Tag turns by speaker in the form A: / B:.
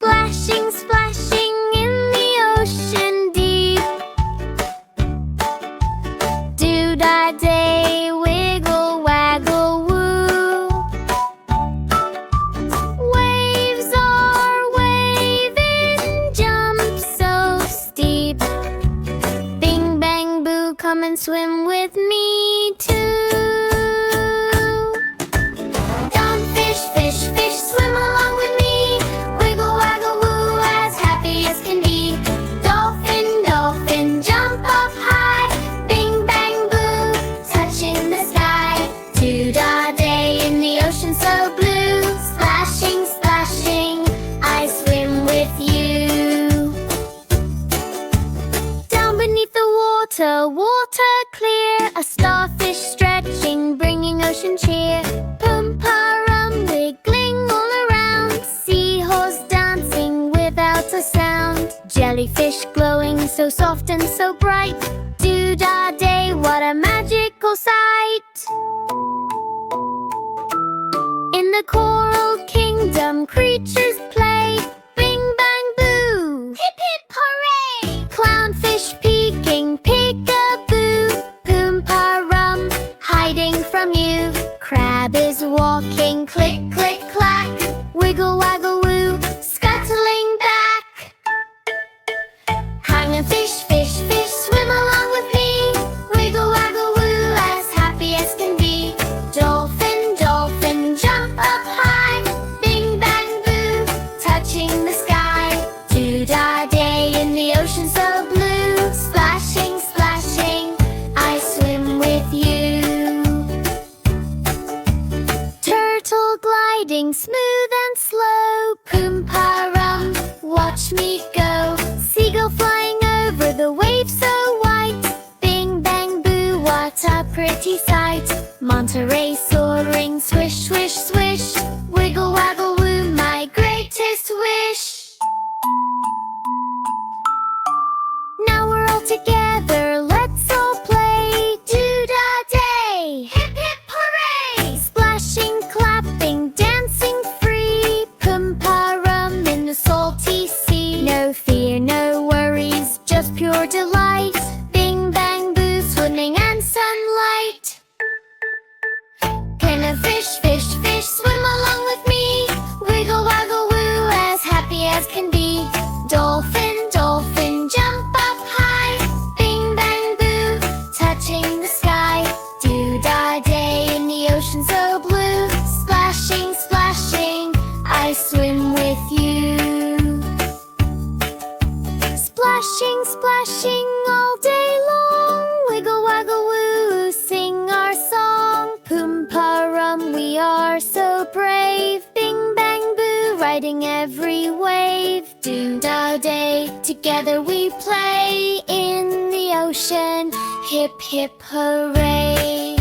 A: Splashing, splashing in the ocean deep. Do-da-day, wiggle, waggle, woo. Waves are waving, jump so steep. Bing, bang, boo, come and swim with me too. Fish, fish, swim along with me. Wiggle, waggle, woo, as happy as can be. Dolphin, dolphin, jump up high. Bing, bang, boo, touching the sky. Do-da-day in the ocean so blue. Splashing, splashing, I swim with you. Down beneath the water, water clear. A starfish stretching, bringing ocean cheer. Pum-parum, wiggling all around. Seahorse dancing without a sound. Jellyfish glowing so soft and so bright. Do-da-day, what a magical sight. In the coral kingdom, creatures play. Bing, bang, boo, hip, hip, hooray. Clownfish peeking, peek-a-boo. Poom-parum, hiding from you. Crab is walking, click, click, clack. Wiggle, waggle, woo, scuttling back. Hanging fish, fish, fish, swim along with me. Wiggle, waggle, woo, as happy as can be. Dolphin, dolphin, jump up high. Bing, bang, boo, touching the sky. Do-da-day in the ocean so blue. Splashing, splashing, I swim with you. Turtle gliding smooth and slow. Poom-parum, watch me go. Seagull flying over the waves so white. Bing, bang, boo, what a pretty sight. Monterey soaring, swish, swish, swish. Wiggle, waggle, woo, my greatest wish. Now we're all together, let's all play. Do-da-day, hip, hip, hooray. Splashing, clapping, dancing free. Pum-parum in the salty sea. No fear, no worries, just pure delight. Bing, bang, boo, swimming and sunlight. Can a fish, fish, fish swim along with me? Wiggle, waggle, woo, as happy as can be. Dolphin, dolphin, jump up high. Bing, bang, boo, touching the sky. Do-da-day in the ocean so blue. Splashing, splashing, I swim with you. Splashing, splashing all day long. Wiggle, waggle, woo, sing our song. Poom-parum, we are so brave. Bing, bang, boo, riding every wave. Do-da-day, together we play in the ocean. Hip, hip, hooray.